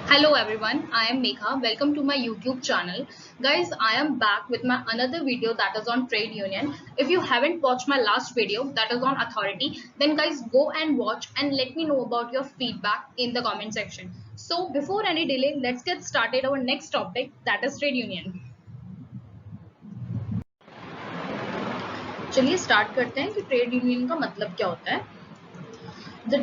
Hello everyone, I am Megha. Welcome to my YouTube channel. Guys, I am back with my another video that is on trade union. If you haven't watched my last video that is on authority, then guys go and watch and let me know about your feedback in the comment section. So before any delay, let's get started our next topic that is trade union. चलिए start करते हैं कि trade union का मतलब क्या होता है. The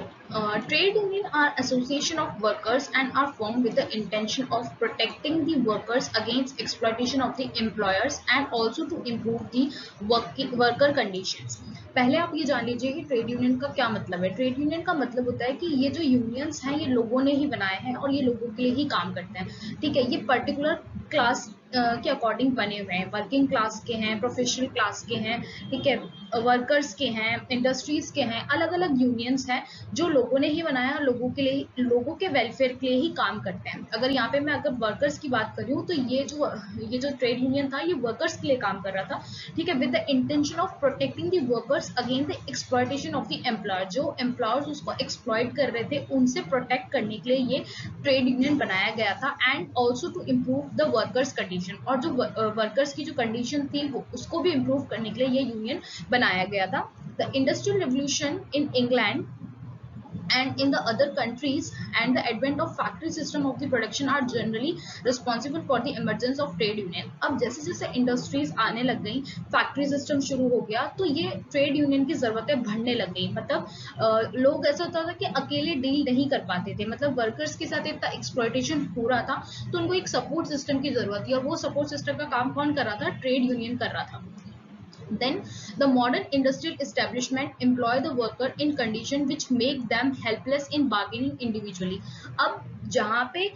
trade union are association of workers and are formed with the intention of protecting the workers against exploitation of the employers and also to improve the worker conditions. पहले आप ये जान लीजिए कि ट्रेड यूनियन का क्या मतलब है. ट्रेड यूनियन का मतलब होता है कि ये जो यूनियंस हैं ये लोगों ने ही बनाए हैं और ये लोगों के लिए ही काम करते हैं. ठीक है, ये पर्टिकुलर क्लास के अकॉर्डिंग बने हुए हैं. वर्किंग क्लास के हैं, प्रोफेशनल क्लास के हैं, ठीक है, वर्कर्स के हैं, इंडस्ट्रीज के हैं. अलग अलग यूनियंस हैं जो लोगों ने ही बनाया और लोगों के लिए, लोगों के वेलफेयर के लिए ही काम करते हैं. अगर यहाँ पे मैं अगर वर्कर्स की बात कर रही हूँ तो ये जो ट्रेड यूनियन था ये वर्कर्स के लिए काम कर रहा था. ठीक है, with the intention of protecting the workers against the exploitation of the employer. जो एम्प्लॉयर्स उसको एक्सप्लॉयट कर रहे थे उनसे प्रोटेक्ट करने के लिए ये ट्रेड यूनियन बनाया गया था and also to improve the workers condition. और जो वर्कर्स की जो कंडीशन थी वो उसको भी इम्प्रूव करने के लिए ये यूनियन बनाया गया था. The industrial revolution in England and in the other countries and the advent of factory system of the production are generally responsible for the emergence of trade union. अब जैसे जैसे इंडस्ट्रीज आने लग गई, फैक्ट्री सिस्टम शुरू हो गया तो ये ट्रेड यूनियन की जरूरतें बढ़ने लग गई. मतलब लोग ऐसा होता था कि अकेले डील नहीं कर पाते थे. मतलब वर्कर्स के साथ इतना एक्सप्लॉयटेशन हो रहा था तो उनको एक सपोर्ट सिस्टम की जरूरत थी और वो सपोर्ट सिस्टम का काम कौन कर रहा था? ट्रेड यूनियन कर रहा था. Then the modern industrial establishment employ the worker in condition which make them helpless in bargaining individually. अब जहाँ पे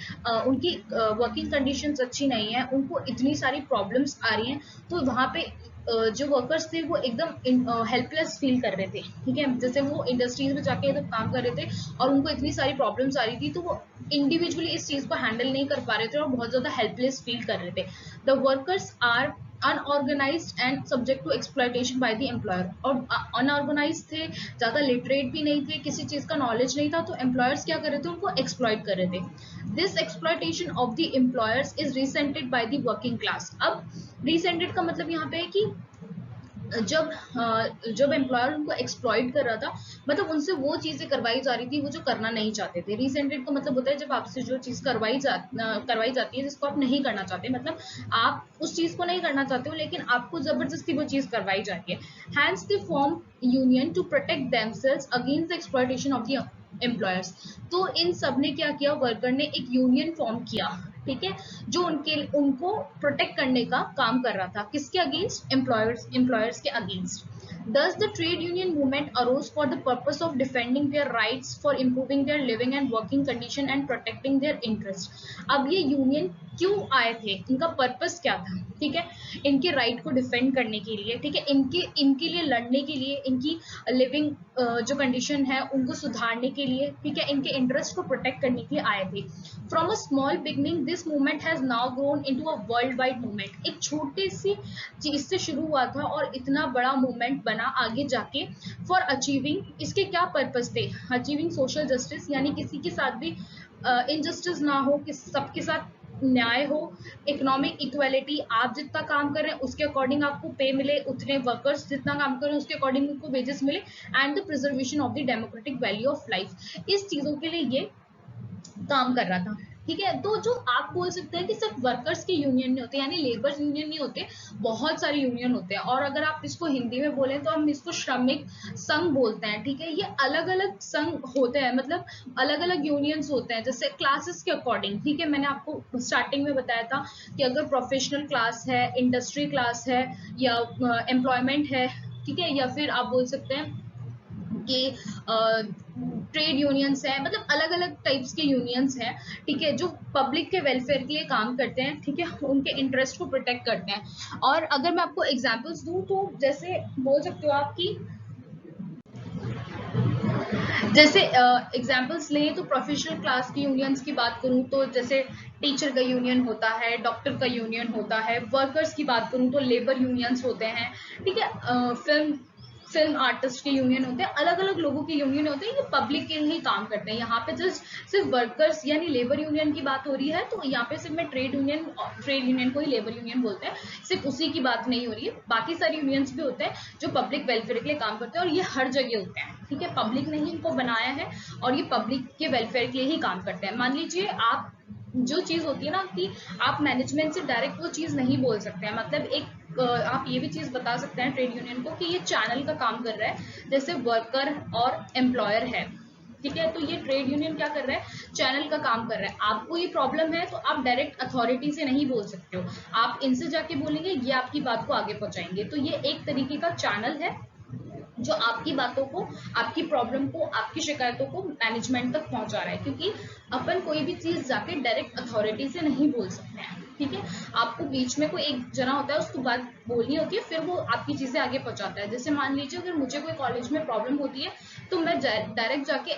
उनकी वर्किंग कंडीशंस अच्छी नहीं है, उनको इतनी सारी प्रॉब्लम्स आ रही हैं, तो वहाँ पे जो वर्कर्स थे वो एकदम हेल्पलेस फील कर रहे थे. ठीक है, जैसे वो इंडस्ट्रीज में जाके एकदम काम कर रहे थे और उनको इतनी सारी प्रॉब्लम्स आ रही थी तो वो इंडिविजुअली इस चीज़ को हैंडल नहीं कर पा रहे थे और बहुत ज़्यादा हेल्पलेस फील कर रहे थे. The workers are unorganized and subject to exploitation by the employer. और अनऑर्गेनाइज थे, ज़्यादा लिटरेट भी नहीं थे, किसी चीज़ का नॉलेज नहीं था, तो एम्प्लॉयर्स क्या कर रहे थे? उनको एक्सप्लॉयट कर रहे थे. This exploitation of the employers is resented by the working class. अब रिसेंटेड का मतलब यहाँ पे है कि जब एम्प्लॉयर उनको एक्सप्लॉइट कर रहा था, मतलब उनसे वो चीज़ें करवाई जा रही थी वो जो करना नहीं चाहते थे. रिसेंटेड का मतलब होता है जब आपसे जो चीज़ करवाई जाती है जिसको आप नहीं करना चाहते, मतलब आप उस चीज़ को नहीं करना चाहते हो लेकिन आपको जबरदस्ती वो चीज़ करवाई जाती है. Hence the form union to protect themselves against the exploitation of the employers. तो इन सब ने क्या किया? वर्कर ने एक यूनियन फॉर्म किया. ठीक है, जो उनको प्रोटेक्ट करने का काम कर रहा था. किसके अगेंस्ट? एम्प्लॉयर्स के against. Thus, the trade union movement arose for the purpose of defending their rights, for improving their living and working condition and protecting their interest. अब ये यूनियन क्यों आए थे? इनका पर्पस क्या था? ठीक है, इनके राइट को डिफेंड करने के लिए, ठीक है, इनके लिए लड़ने के लिए, इनकी लिविंग जो कंडीशन है उनको सुधारने के लिए, ठीक है, इनके इंटरेस्ट को प्रोटेक्ट करने के लिए आए थे. From a small beginning this movement has now grown into a world wide movement. एक छोटी सी चीज से शुरू हुआ था और इतना बड़ा मूवमेंट बना आगे जाके. फॉर अचीविंग, इसके क्या पर्पस थे? अचीविंग सोशल जस्टिस, यानी किसी के साथ भी इनजस्टिस ना हो, कि सबके साथ न्याय हो. इकोनॉमिक इक्वालिटी, आप जितना काम कर रहे हैं उसके अकॉर्डिंग आपको पे मिले, उतने वर्कर्स जितना काम कर रहे हैं उसके अकॉर्डिंग उनको वेजेस मिले. And the preservation of the democratic value of life. इस चीजों के लिए ये काम कर रहा था. ठीक है, तो जो आप बोल सकते हैं कि सिर्फ वर्कर्स के यूनियन नहीं होते, यानी लेबर्स यूनियन नहीं होते, बहुत सारे यूनियन होते हैं. और अगर आप इसको हिंदी में बोलें तो हम इसको श्रमिक संघ बोलते हैं. ठीक है, ये अलग अलग संघ होते हैं, मतलब अलग अलग यूनियंस होते हैं जैसे क्लासेस के अकॉर्डिंग. ठीक है, मैंने आपको स्टार्टिंग में बताया था कि अगर प्रोफेशनल क्लास है, इंडस्ट्री क्लास है, या एम्प्लॉयमेंट है, ठीक है, या फिर आप बोल सकते हैं कि ट्रेड यूनियंस हैं, मतलब अलग अलग टाइप्स के यूनियंस हैं. ठीक है, जो पब्लिक के वेलफेयर के लिए काम करते हैं, ठीक है, उनके इंटरेस्ट को प्रोटेक्ट करते हैं. और अगर मैं आपको एग्जांपल्स दूं तो जैसे बोल सकते हो आप कि जैसे एग्जांपल्स लें तो प्रोफेशनल क्लास की यूनियंस की बात करूं तो जैसे टीचर का यूनियन होता है, डॉक्टर का यूनियन होता है. वर्कर्स की बात करूं तो लेबर यूनियंस होते हैं. ठीक है, फिल्म आर्टिस्ट के यूनियन होते हैं, अलग अलग लोगों के यूनियन होते हैं, ये पब्लिक के लिए काम करते हैं। यहाँ पे जस्ट सिर्फ वर्कर्स यानी लेबर यूनियन की बात हो रही है, तो यहाँ पे सिर्फ मैं ट्रेड यूनियन को ही लेबर यूनियन बोलते हैं, सिर्फ उसी की बात नहीं हो रही है। बाकी सारे यूनियंस भी होते हैं जो पब्लिक वेलफेयर के लिए काम करते हैं, और ये हर जगह होते हैं, ठीक है। पब्लिक ने ही इनको बनाया है और ये पब्लिक के वेलफेयर के लिए ही काम करते हैं। मान लीजिए आप जो चीज होती है ना कि आप मैनेजमेंट से डायरेक्ट वो चीज नहीं बोल सकते हैं, मतलब एक आप ये भी चीज बता सकते हैं ट्रेड यूनियन को कि ये चैनल का काम कर रहा है, जैसे वर्कर और एम्प्लॉयर है, ठीक है। तो ये ट्रेड यूनियन क्या कर रहा है, चैनल का काम कर रहा है। आपको ये प्रॉब्लम है तो आप डायरेक्ट अथॉरिटी से नहीं बोल सकते हो, आप इनसे जाके बोलेंगे, ये आपकी बात को आगे पहुंचाएंगे। तो ये एक तरीके का चैनल है जो आपकी बातों को, आपकी प्रॉब्लम को, आपकी शिकायतों को मैनेजमेंट तक पहुंचा रहा है, क्योंकि अपन कोई भी चीज जाके डायरेक्ट अथॉरिटी से नहीं बोल सकते हैं, ठीक है। आपको बीच में कोई एक जना होता है, उसको बात बोलनी होती है, फिर वो आपकी चीजें आगे पहुंचाता है। जैसे मान लीजिए अगर मुझे कोई कॉलेज में प्रॉब्लम होती है तो मैं डायरेक्ट जाके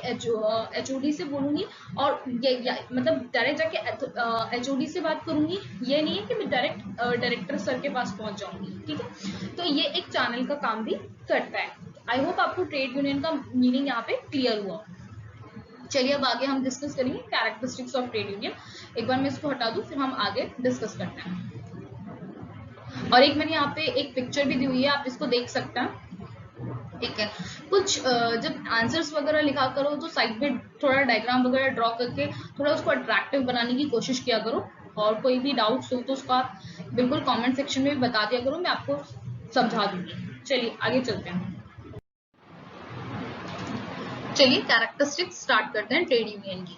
HOD से बोलूंगी, और मतलब डायरेक्ट जाके HOD से बात करूंगी, ये नहीं है कि मैं डायरेक्ट डायरेक्टर सर के पास पहुंच जाऊंगी, ठीक है। तो ये एक चैनल का काम भी करता है। आई होप आपको ट्रेड यूनियन का मीनिंग यहाँ पे क्लियर हुआ। चलिए अब आगे हम डिस्कस करेंगे कैरेक्टरिस्टिक्स ऑफ ट्रेड यूनियन। एक बार मैं इसको हटा दूं, फिर हम आगे डिस्कस करते हैं। और एक मैंने यहाँ पे एक पिक्चर भी दी हुई है, आप इसको देख सकते हैं, ठीक है। कुछ जब आंसर्स वगैरह लिखा करो तो साइड में थोड़ा डायग्राम वगैरह ड्रॉ करके थोड़ा उसको अट्रैक्टिव बनाने की कोशिश किया करो, और कोई भी डाउट्स हो तो उसको आप बिल्कुल कमेंट सेक्शन में भी बता दिया करो, मैं आपको समझा दूंगी। चलिए आगे चलते हैं। चलिए कैरेक्टरिस्टिक्स स्टार्ट करते हैं ट्रेड यूनियन की।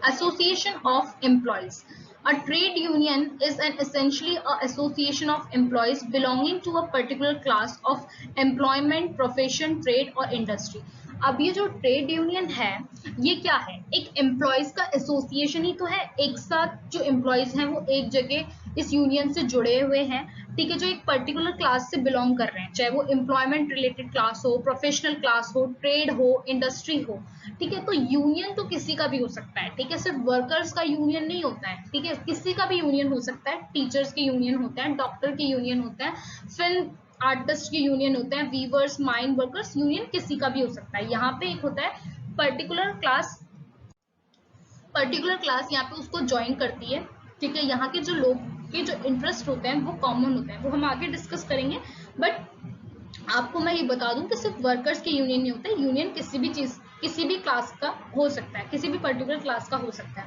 Association of employees. A trade union is an essentially a association of employees belonging to a particular class of employment, profession, trade or industry. अब ये जो ट्रेड यूनियन है ये क्या है, एक एम्प्लॉयज का एसोसिएशन ही तो है, एक साथ जो एम्प्लॉयज हैं वो एक जगह इस यूनियन से जुड़े हुए हैं, ठीक है, जो एक पर्टिकुलर क्लास से बिलोंग कर रहे हैं, चाहे वो एम्प्लॉयमेंट रिलेटेड क्लास हो, प्रोफेशनल क्लास हो, ट्रेड हो, इंडस्ट्री हो, ठीक है। तो यूनियन तो किसी का भी हो सकता है, ठीक है, सिर्फ वर्कर्स का यूनियन नहीं होता है, ठीक है, किसी का भी यूनियन हो सकता है। टीचर्स के यूनियन होते हैं, डॉक्टर के यूनियन होते हैं, फिल्म आर्टिस्ट के यूनियन होते हैं, वीवर्स, माइन वर्कर्स, यूनियन किसी का भी हो सकता है। यहाँ पे एक होता है पर्टिकुलर क्लास यहाँ पे उसको ज्वाइन करती है, ठीक है। यहाँ के जो लोग के जो इंटरेस्ट होते हैं वो कॉमन होते हैं, वो हम आगे डिस्कस करेंगे। बट आपको मैं ये बता दूं कि सिर्फ वर्कर्स के यूनियन नहीं होता है, यूनियन किसी भी चीज, किसी भी क्लास का हो सकता है, किसी भी पर्टिकुलर क्लास का हो सकता है।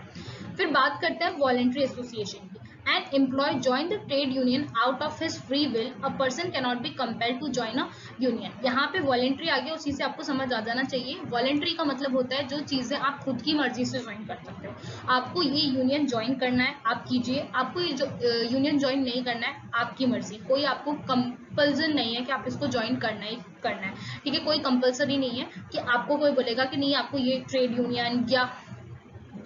फिर बात करते हैं वॉलंटरी एसोसिएशन की। An employee join the trade union out of his free will. A person cannot be compelled to join a union. यहाँ पे वॉलेंट्री आ गया, उसी से आपको समझ आ जाना चाहिए। वॉलेंट्री का मतलब होता है जो चीजें आप खुद की मर्जी से ज्वाइन कर सकते हो। आपको ये यूनियन ज्वाइन करना है आप कीजिए, आपको ये जो यूनियन ज्वाइन नहीं करना है आपकी मर्जी, कोई आपको कंपल्सन नहीं है कि आप इसको ज्वाइन करना ही करना है, ठीक है। कोई कंपल्सरी नहीं है कि आपको कोई बोलेगा कि नहीं आपको ये ट्रेड यूनियन या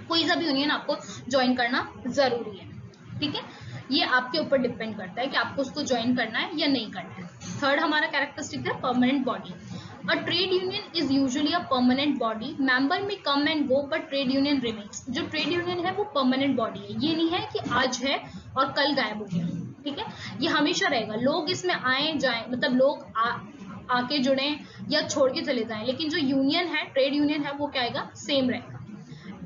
कोई सा भी यूनियन आपको ज्वाइन करना जरूरी है, ठीक है। ये आपके ऊपर डिपेंड करता है कि आपको उसको ज्वाइन करना है या नहीं करना है। थर्ड हमारा कैरेक्टरिस्टिक है permanent body. A trade union is usually a permanent body, member में come and go but trade union remains. जो ट्रेड यूनियन है वो परमानेंट बॉडी है, ये नहीं है कि आज है और कल गायब हो गया, ठीक है, ये हमेशा रहेगा। लोग इसमें आए जाए, मतलब लोग आके जुड़े या छोड़ के चले जाएं, लेकिन जो यूनियन है, ट्रेड यूनियन है, वो क्या आएगा, सेम रहेगा।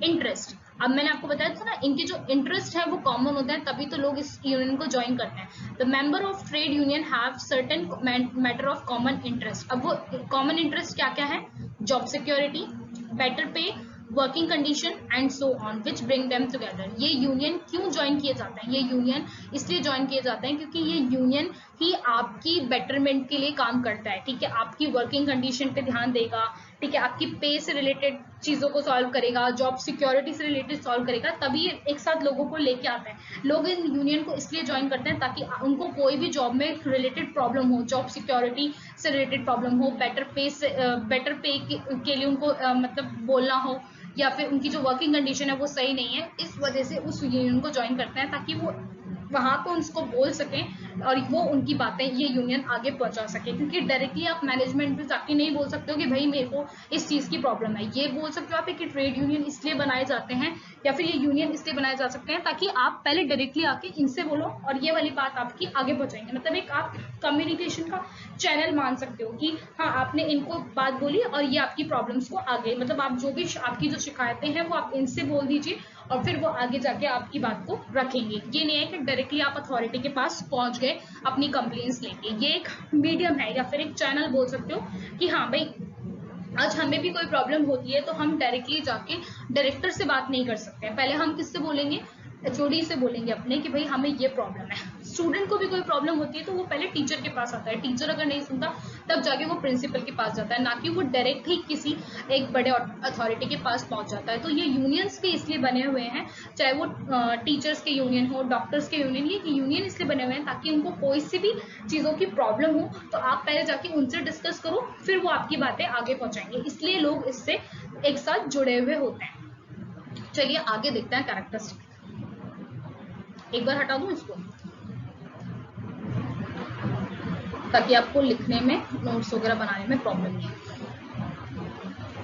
इंटरेस्ट, अब मैंने आपको बताया था ना, इनके जो इंटरेस्ट है वो कॉमन होते हैं, तभी तो लोग इस यूनियन को ज्वाइन करते हैं। The member of trade union have certain matter of common interest. अब वो कॉमन इंटरेस्ट क्या क्या है, जॉब सिक्योरिटी, बेटर पे, working condition and so on which bring them together. ये यूनियन क्यों ज्वाइन किए जाते हैं, ये यूनियन इसलिए ज्वाइन किए जाते हैं क्योंकि ये यूनियन ही आपकी बेटरमेंट के लिए काम करता है, ठीक है, आपकी वर्किंग कंडीशन पे ध्यान देगा, ठीक है, आपकी पे से रिलेटेड चीजों को सॉल्व करेगा, जॉब सिक्योरिटी से रिलेटेड सॉल्व करेगा, तभी एक साथ लोगों को लेके आता है। लोग इन यूनियन को इसलिए ज्वाइन करते हैं ताकि उनको कोई भी जॉब में रिलेटेड प्रॉब्लम हो, जॉब सिक्योरिटी से रिलेटेड प्रॉब्लम हो, बेटर पे के लिए उनको मतलब बोलना हो, या फिर उनकी जो वर्किंग कंडीशन है वो सही नहीं है, इस वजह से उस यूनियन को ज्वाइन करते हैं ताकि वो वहां पे उसको बोल सकें और वो उनकी बातें ये यूनियन आगे पहुंचा सके। क्योंकि डायरेक्टली आप मैनेजमेंट पे जाके नहीं बोल सकते हो कि भाई मेरे को इस चीज़ की प्रॉब्लम है। ये बोल सकते हो आप कि ट्रेड यूनियन इसलिए बनाए जाते हैं या फिर ये यूनियन इसलिए बनाए जा सकते हैं ताकि आप पहले डायरेक्टली आके इनसे बोलो और ये वाली बात आपकी आगे पहुंचाएंगे। मतलब एक आप कम्युनिकेशन का चैनल मान सकते हो कि हाँ आपने इनको बात बोली और ये आपकी प्रॉब्लम्स को आगे, मतलब आप जो भी आपकी जो शिकायतें हैं वो आप इनसे बोल दीजिए और फिर वो आगे जाके आपकी बात को रखेंगे। ये नहीं है कि डायरेक्टली आप अथॉरिटी के पास पहुंच गए अपनी कंप्लेंट्स लेके। ये एक मीडियम है या फिर एक चैनल बोल सकते हो कि हाँ भाई आज हमें भी कोई प्रॉब्लम होती है तो हम डायरेक्टली जाके डायरेक्टर से बात नहीं कर सकते हैं। पहले हम किससे बोलेंगे, एचओडी से बोलेंगे अपने कि भाई हमें ये प्रॉब्लम है। स्टूडेंट को भी कोई प्रॉब्लम होती है तो वो पहले टीचर के पास आता है, टीचर अगर नहीं सुनता तब जाके वो प्रिंसिपल के पास जाता है, ना कि वो डायरेक्ट ही किसी एक बड़े अथॉरिटी के पास पहुंच जाता है। तो ये यूनियंस भी इसलिए बने हुए हैं, चाहे वो टीचर्स के यूनियन हो, डॉक्टर्स के यूनियन, ये यूनियन इसलिए बने हुए हैं ताकि उनको कोई सी भी चीज़ों की प्रॉब्लम हो तो आप पहले जाके उनसे डिस्कस करो, फिर वो आपकी बातें आगे पहुंचाएंगे। इसलिए लोग इससे एक साथ जुड़े हुए होते हैं। चलिए आगे देखते हैं कैरेक्टरिस्टिक। एक बार हटा दूं इसको ताकि आपको लिखने में, नोट्स वगैरह बनाने में प्रॉब्लम नहीं है।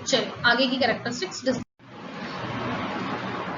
चलिए आगे की कैरेक्टरिस्टिक्स।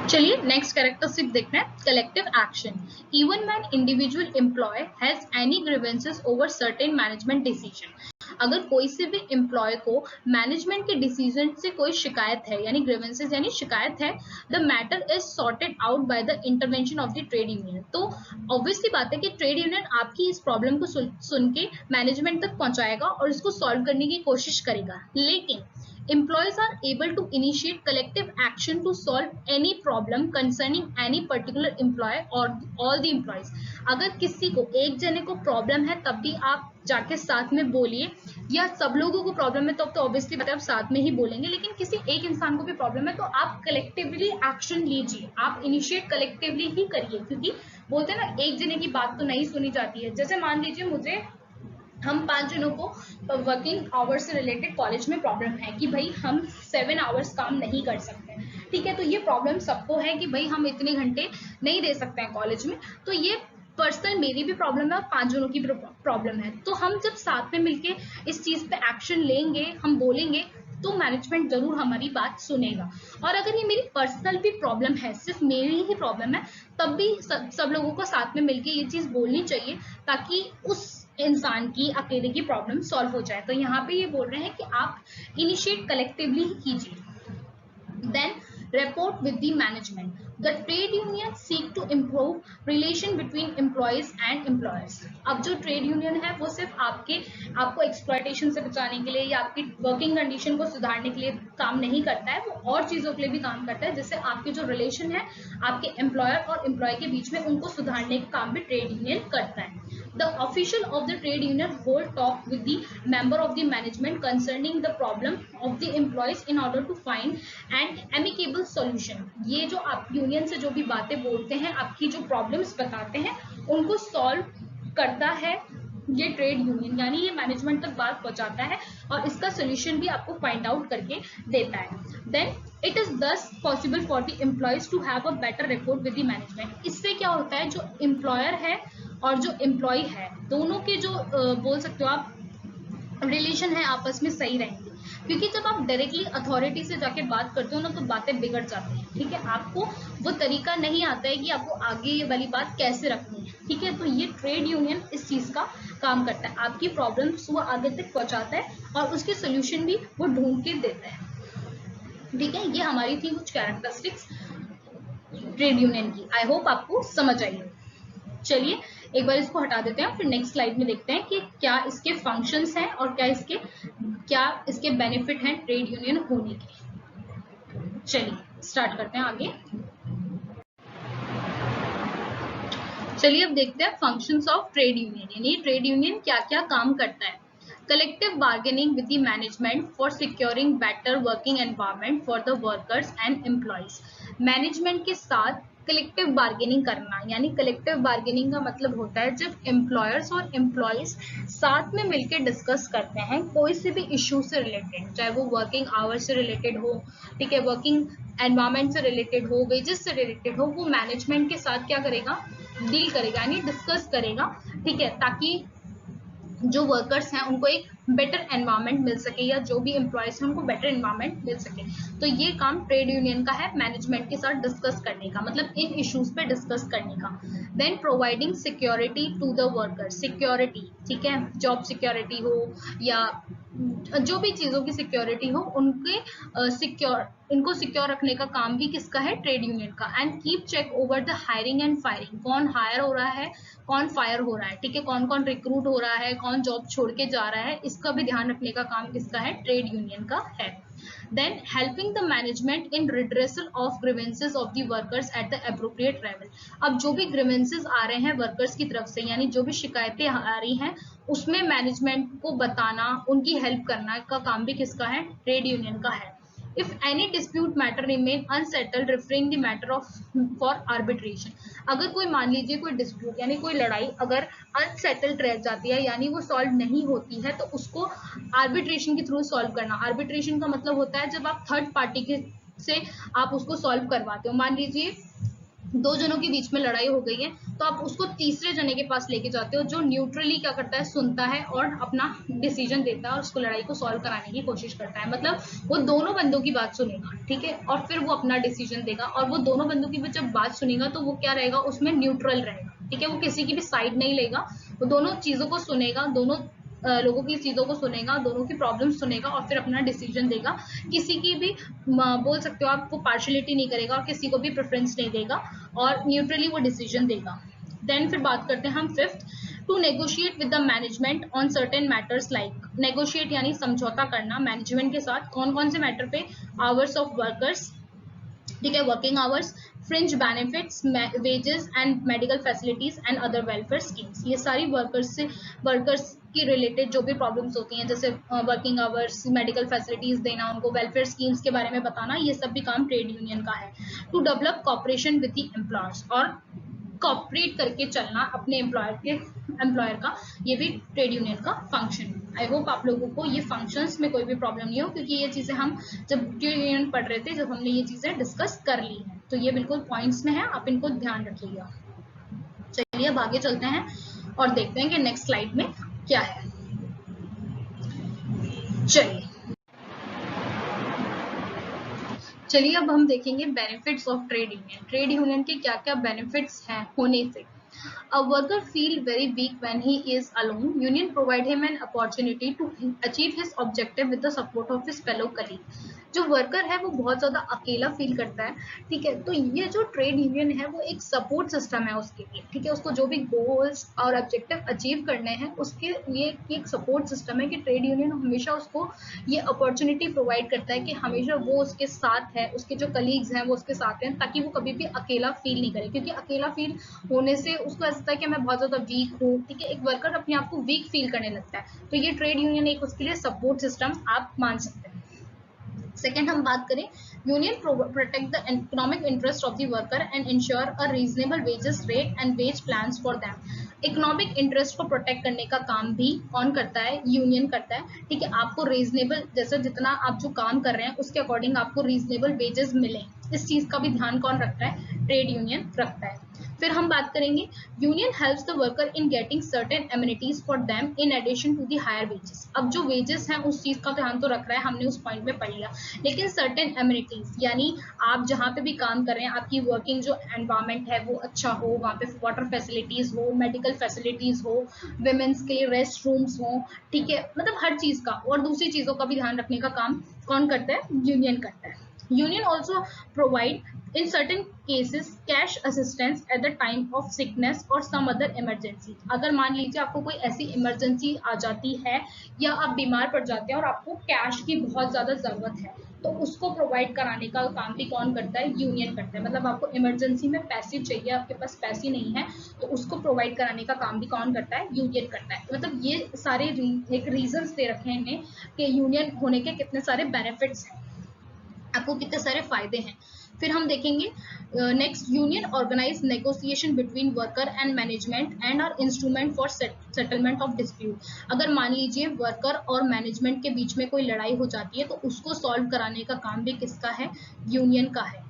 चलिए नेक्स्ट कैरेक्टरिस्टिक देखते हैं, collective action. Even when individual employ has any grievances over certain management decision. अगर कोई से भी एम्प्लॉय को मैनेजमेंट के डिसीजन से कोई शिकायत है, यानी ग्रीवेंसेस यानी शिकायत है, the matter is sorted out by the intervention of the trade union. तो ऑब्वियसली बात है कि ट्रेड यूनियन आपकी इस प्रॉब्लम को सुन के मैनेजमेंट तक पहुंचाएगा और इसको सॉल्व करने की कोशिश करेगा। लेकिन employees are able to initiate collective action to solve any problem concerning any particular employee or all the employees। अगर किसी को, एक जने को प्रॉब्लम है तब भी आप जाके साथ में बोलिए, या सब लोगों को प्रॉब्लम है तो अब तो ऑब्वियसली बात है आप साथ में ही बोलेंगे, लेकिन किसी एक इंसान को भी प्रॉब्लम है तो आप कलेक्टिवली एक्शन लीजिए, आप इनिशिएट कलेक्टिवली ही करिए। क्योंकि बोलते हैं ना एक जने की बात तो नहीं सुनी जाती है। जैसे मान लीजिए मुझे, हम 5 जनों को वर्किंग आवर्स से रिलेटेड कॉलेज में प्रॉब्लम है कि भाई हम 7 आवर्स काम नहीं कर सकते, ठीक है। तो ये प्रॉब्लम सबको है कि भाई हम इतने घंटे नहीं दे सकते हैं कॉलेज में। तो ये पर्सनल मेरी भी प्रॉब्लम है और 5 जनों की प्रॉब्लम है। तो हम जब साथ में मिलके इस चीज़ पे एक्शन लेंगे, हम बोलेंगे, तो मैनेजमेंट जरूर हमारी बात सुनेगा। और अगर ये मेरी पर्सनल भी प्रॉब्लम है, सिर्फ मेरी ही प्रॉब्लम है, तब भी सब लोगों को साथ में मिलके ये चीज़ बोलनी चाहिए ताकि उस इंसान की अकेले की प्रॉब्लम सॉल्व हो जाए। तो यहाँ पे ये बोल रहे हैं कि आप इनिशिएट कलेक्टिवली ही कीजिए। Then report with the management. The trade union seek to improve relation between employees and employers. अब जो ट्रेड यूनियन है वो सिर्फ आपको एक्सप्लॉयटेशन से बचाने के लिए या आपकी वर्किंग कंडीशन को सुधारने के लिए काम नहीं करता है, वो और चीज़ों के लिए भी काम करता है, जिससे आपके जो रिलेशन है आपके एम्प्लॉयर और एम्प्लॉय के बीच में, उनको सुधारने का काम भी ट्रेड यूनियन करता है। The official of the trade union hold talk with the member of the management concerning the problem of the employees in order to find an amicable solution। ये जो आप यूनियन से जो भी बातें बोलते हैं, आपकी जो प्रॉब्लम्स बताते हैं, उनको सॉल्व करता है ये ट्रेड यूनियन, यानी ये मैनेजमेंट तक बात पहुंचाता है और इसका सोल्यूशन भी आपको फाइंड आउट करके देता है। Then it is thus possible for the employees to have a better report with the management. इससे क्या होता है, जो एम्प्लॉयर है और जो एम्प्लॉय है, दोनों के जो बोल सकते हो आप रिलेशन है आपस में सही रहेंगे। क्योंकि जब आप डायरेक्टली अथॉरिटी से जाके बात करते हो ना, तो बातें बिगड़ जाती हैं, ठीक है। आपको वो तरीका नहीं आता है कि आपको आगे ये वाली बात कैसे रखनी है, ठीक है। तो ये ट्रेड यूनियन इस चीज़ का काम करता है, आपकी प्रॉब्लम्स वो आगे तक पहुंचाता है और उसके सोल्यूशन भी वो ढूंढ के देता है, ठीक है। ये हमारी थी कुछ कैरेक्टरिस्टिक्स ट्रेड यूनियन की। आई होप आपको समझ आई हो। चलिए एक बार इसको हटा देते हैं, फिर नेक्स्ट स्लाइड में देखते हैं कि क्या इसके फंक्शंस हैं और क्या इसके बेनिफिट हैं ट्रेड यूनियन होने के। चलिए स्टार्ट करते हैं आगे। चलिए अब देखते हैं फंक्शंस ऑफ ट्रेड यूनियन, यानी ट्रेड यूनियन क्या क्या काम करता है। Collective bargaining with the management for securing better working environment for the workers and employees. Management के साथ कलेक्टिव बार्गेनिंग करना, यानी कलेक्टिव बार्गेनिंग का मतलब होता है जब एम्प्लॉयर्स और एम्प्लॉयज साथ में मिलकर डिस्कस करते हैं कोई से भी इशू से रिलेटेड, चाहे वो वर्किंग आवर्स से रिलेटेड हो, ठीक है, वर्किंग एनवायरनमेंट से रिलेटेड हो, वेजेस से रिलेटेड हो, वो मैनेजमेंट के साथ क्या करेगा, डील करेगा यानी डिस्कस करेगा, ठीक है, ताकि जो वर्कर्स हैं उनको एक बेटर एनवायरनमेंट मिल सके या जो भी एम्प्लॉयज हैं उनको बेटर एनवायरनमेंट मिल सके। तो ये काम ट्रेड यूनियन का है, मैनेजमेंट के साथ डिस्कस करने का, मतलब इन इश्यूज पे डिस्कस करने का। Then providing security to the worker, security, ठीक है, जॉब सिक्योरिटी हो या जो भी चीज़ों की सिक्योरिटी हो, उनके इनको सिक्योर रखने का काम भी किसका है, ट्रेड यूनियन का। And keep check over the hiring and firing, कौन हायर हो रहा है, कौन फायर हो रहा है, ठीक है, कौन कौन रिक्रूट हो रहा है, कौन जॉब छोड़ के जा रहा है, इसका भी ध्यान रखने का काम किसका है, ट्रेड यूनियन का है। Then helping the management in redressal of grievances of the workers at the appropriate level, अब जो भी grievances आ रहे हैं वर्कर्स की तरफ से, यानी जो भी शिकायतें आ रही हैं, उसमें मैनेजमेंट को बताना, उनकी हेल्प करना का काम भी किसका है, ट्रेड यूनियन का है। If any dispute matter remain unsettled, referring the matter of for arbitration, अगर कोई मान लीजिए कोई डिस्प्यूट यानी कोई लड़ाई अगर अनसेटल्ड रह जाती है यानी वो सॉल्व नहीं होती है, तो उसको आर्बिट्रेशन के थ्रू सॉल्व करना। आर्बिट्रेशन का मतलब होता है जब आप थर्ड पार्टी के से आप उसको सॉल्व करवाते हो। मान लीजिए दो जनों के बीच में लड़ाई हो गई है, तो आप उसको तीसरे जने के पास लेके जाते हो जो न्यूट्रली क्या करता है, सुनता है और अपना डिसीजन देता है और उसको लड़ाई को सॉल्व कराने की कोशिश करता है। मतलब वो दोनों बंदों की बात सुनेगा, ठीक है, और फिर वो अपना डिसीजन देगा, और वो दोनों बंदों की जब बात सुनेगा तो वो क्या रहेगा, उसमें न्यूट्रल रहेगा, ठीक है, वो किसी की भी साइड नहीं लेगा, वो दोनों चीजों को सुनेगा, दोनों लोगों की चीज़ों को सुनेगा, दोनों की प्रॉब्लम सुनेगा और फिर अपना डिसीजन देगा। किसी की भी बोल सकते हो आप, वो पार्शलिटी नहीं करेगा और किसी को भी प्रेफरेंस नहीं देगा और न्यूट्रली वो डिसीजन देगा। देन फिर बात करते हैं हम fifth, to negotiate with the management on certain matters like, negotiate यानी समझौता करना मैनेजमेंट के साथ, कौन कौन से मैटर पे, आवर्स ऑफ वर्कर्स, ठीक है, working hours, fringe benefits, wages and medical facilities and other welfare schemes, ये सारी वर्कर्स की रिलेटेड जो भी प्रॉब्लम्स होती हैं, जैसे वर्किंग आवर्स, मेडिकल फैसिलिटीज देना उनको, वेलफेयर स्कीम्स के बारे में बताना, ये सब भी काम ट्रेड यूनियन का है। To develop cooperation with the employers, और कॉपरेट करके चलना अपने एम्प्लॉयर का, ये भी ट्रेड यूनियन का फंक्शन है। आई होप आप लोगों को ये फंक्शंस में कोई भी प्रॉब्लम नहीं हो, क्योंकि ये चीज़ें हम जब ट्रेड यूनियन पढ़ रहे थे, जब हमने ये चीज़ें डिस्कस कर ली हैं, तो ये बिल्कुल पॉइंट्स में है, आप इनको ध्यान रखिएगा। चलिए अब आगे चलते हैं और देखते हैं कि नेक्स्ट स्लाइड में क्या है। चलिए अब हम देखेंगे benefits of trade union. Trade union के क्या क्या बेनिफिट्स हैं होने से। A worker feel very weak when he is alone. Union provide him an opportunity to achieve his objective with the support of his fellow colleague. जो worker है वो बहुत ज़्यादा अकेला फील करता है, ठीक है, तो ये जो ट्रेड यूनियन है वो एक सपोर्ट सिस्टम है उसके लिए, ठीक है, उसको जो भी गोल्स और ऑब्जेक्टिव अचीव करने हैं उसके लिए एक सपोर्ट सिस्टम है कि ट्रेड यूनियन हमेशा उसको ये अपॉर्चुनिटी प्रोवाइड करता है कि हमेशा वो उसके साथ है, उसके जो कलीग्स हैं वो उसके साथ हैं, ताकि वो कभी भी अकेला फील नहीं करे, क्योंकि अकेला फील होने से उसको ऐसा है कि मैं बहुत ज़्यादा वीक हूँ, ठीक है, एक वर्कर अपने आप को वीक फील करने लगता है, तो ये ट्रेड यूनियन एक उसके लिए सपोर्ट सिस्टम आप मान सकते हैं। सेकेंड हम बात करें, union protect the economic interest of the worker and ensure a reasonable wages rate and wage plans for them. Economic interest को प्रोटेक्ट करने का काम भी कौन करता है, यूनियन करता है, ठीक है, आपको रीजनेबल, जैसे जितना आप जो काम कर रहे हैं उसके अकॉर्डिंग आपको रीजनेबल वेजेस मिले, इस चीज का भी ध्यान कौन रखता है, ट्रेड यूनियन रखता है। फिर हम बात करेंगे, union helps the worker in getting certain amenities for them in addition to the higher wages. अब जो वेजेस हैं उस चीज का ध्यान तो रख रहा है, हमने उस पॉइंट में पढ़ लिया, लेकिन सर्टेन एमिनिटीज यानी आप जहाँ पे भी काम कर रहे हैं आपकी वर्किंग जो एनवायरमेंट है वो अच्छा हो, वहाँ पे वाटर फैसिलिटीज हो, मेडिकल फैसिलिटीज हो, वुमेन्स के लिए रेस्ट रूम्स हो, ठीक है, मतलब हर चीज का और दूसरी चीजों का भी ध्यान रखने का काम कौन करता है, यूनियन करता है। Union also provide in certain cases cash assistance at the time of sickness or some other emergency। अगर मान लीजिए आपको कोई ऐसी इमरजेंसी आ जाती है या आप बीमार पड़ जाते हैं और आपको कैश की बहुत ज़्यादा ज़रूरत है, तो उसको प्रोवाइड कराने का काम भी कौन करता है, यूनियन करता है। मतलब आपको इमरजेंसी में पैसे चाहिए, आपके पास पैसे नहीं है, तो उसको प्रोवाइड कराने का काम भी कौन करता है, यूनियन करता है। मतलब ये सारे एक रीजंस दे रखे हैं इन्हें कि यूनियन होने के कितने सारे बेनिफिट्स हैं, आपको कितने सारे फायदे हैं। फिर हम देखेंगे next, union organize negotiation between worker and management and are instrument for settlement of dispute. अगर मान लीजिए वर्कर और मैनेजमेंट के बीच में कोई लड़ाई हो जाती है तो उसको सॉल्व कराने का काम भी किसका है, यूनियन का है।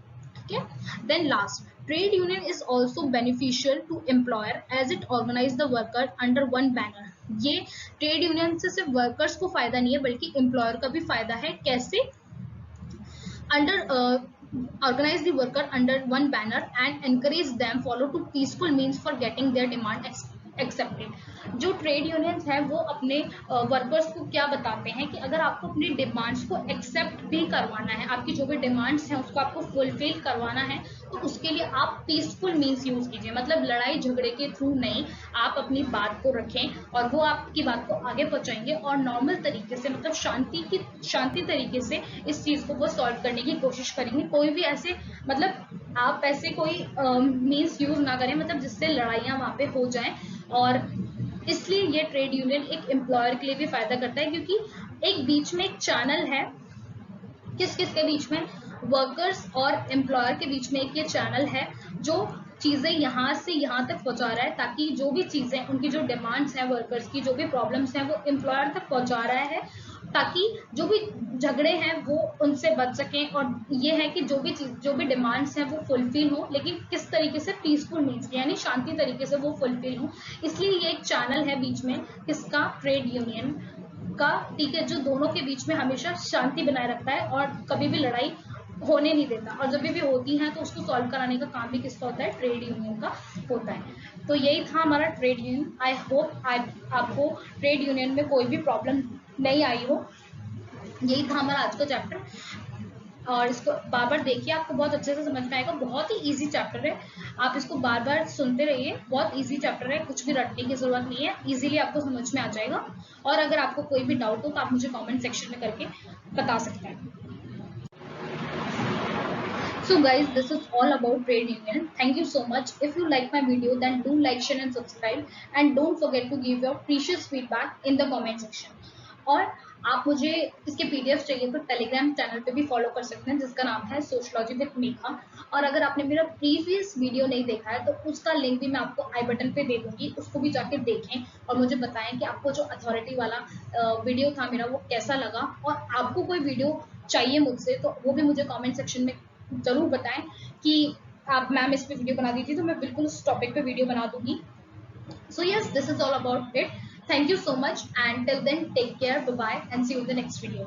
ठीक है। Then last, trade union is also beneficial to employer as it organize the worker under one banner. ये ट्रेड यूनियन से सिर्फ वर्कर्स को फायदा नहीं है बल्कि एम्प्लॉयर का भी फायदा है। कैसे? under organize the worker under one banner and encourage them follow to peaceful means for getting their demand accepted. जो ट्रेड यूनियंस है वो अपने वर्कर्स को क्या बताते हैं कि अगर आपको अपनी डिमांड्स को एक्सेप्ट भी करवाना है, आपकी जो भी डिमांड्स हैं उसको आपको फुलफिल करवाना है, तो उसके लिए आप पीसफुल मीन्स यूज कीजिए। मतलब लड़ाई झगड़े के थ्रू नहीं, आप अपनी बात को रखें और वो आपकी बात को आगे पहुंचाएंगे और नॉर्मल तरीके से, मतलब शांति तरीके से इस चीज को वो सॉल्व करने की कोशिश करेंगे। कोई भी ऐसे, मतलब आप ऐसे कोई मीन्स यूज ना करें मतलब जिससे लड़ाइयाँ वहाँ पे हो जाएं। और इसलिए ये ट्रेड यूनियन एक एम्प्लॉयर के लिए भी फायदा करता है, क्योंकि एक बीच में एक चैनल है। किस किस के बीच में? वर्कर्स और एम्प्लॉयर के बीच में एक ये चैनल है जो चीजें यहाँ से यहाँ तक पहुंचा रहा है, ताकि जो भी चीजें, उनकी जो डिमांड्स हैं, वर्कर्स की जो भी प्रॉब्लम्स हैं वो एम्प्लॉयर तक पहुंचा रहा है, ताकि जो भी झगड़े हैं वो उनसे बच सकें। और ये है कि जो भी डिमांड्स हैं वो फुलफिल हो, लेकिन किस तरीके से? पीसफुल मीन्स, यानी शांति तरीके से वो फुलफिल हो। इसलिए ये एक चैनल है बीच में किसका? ट्रेड यूनियन का, ठीक है, जो दोनों के बीच में हमेशा शांति बनाए रखता है और कभी भी लड़ाई होने नहीं देता। और जब भी होती है तो उसको सॉल्व कराने का काम भी किसका होता है? ट्रेड यूनियन का होता है। तो यही था हमारा ट्रेड यूनियन। आई होप आपको ट्रेड यूनियन में कोई भी प्रॉब्लम नहीं आई हो। यही था हमारा आज का चैप्टर, और इसको बार बार देखिए, आपको बहुत अच्छे से समझ में आएगा। बहुत ही इजी चैप्टर है, आप इसको बार बार सुनते रहिए। बहुत इजी चैप्टर है, कुछ भी रटने की जरूरत नहीं है, इजीली आपको समझ में आ जाएगा। और अगर आपको कोई भी डाउट हो तो आप मुझे कमेंट सेक्शन में करके बता सकते हैं। So guys, this is all about trade union. Thank you so much. If you like my video, then do like, share and subscribe. And don't forget to give your precious feedback in the comment section. और आप मुझे इसके PDF चाहिए तो Telegram channel पे भी follow कर सकते हैं, जिसका नाम है सोशलॉजी विद मेघा। और अगर आपने मेरा प्रीवियस वीडियो नहीं देखा है तो उसका लिंक भी मैं आपको आई बटन पे दे दूंगी, उसको भी जाके देखें और मुझे बताएं कि आपको जो अथॉरिटी वाला वीडियो था मेरा वो कैसा लगा। और आपको कोई वीडियो चाहिए मुझसे तो वो भी मुझे कॉमेंट सेक्शन में जरूर बताएं कि आप मैम इस पे वीडियो बना दीजिए, तो मैं बिल्कुल उस टॉपिक पे वीडियो बना दूंगी। So yes, this is all about it. Thank you so much, and till then, take care, bye bye, and see you in the next video.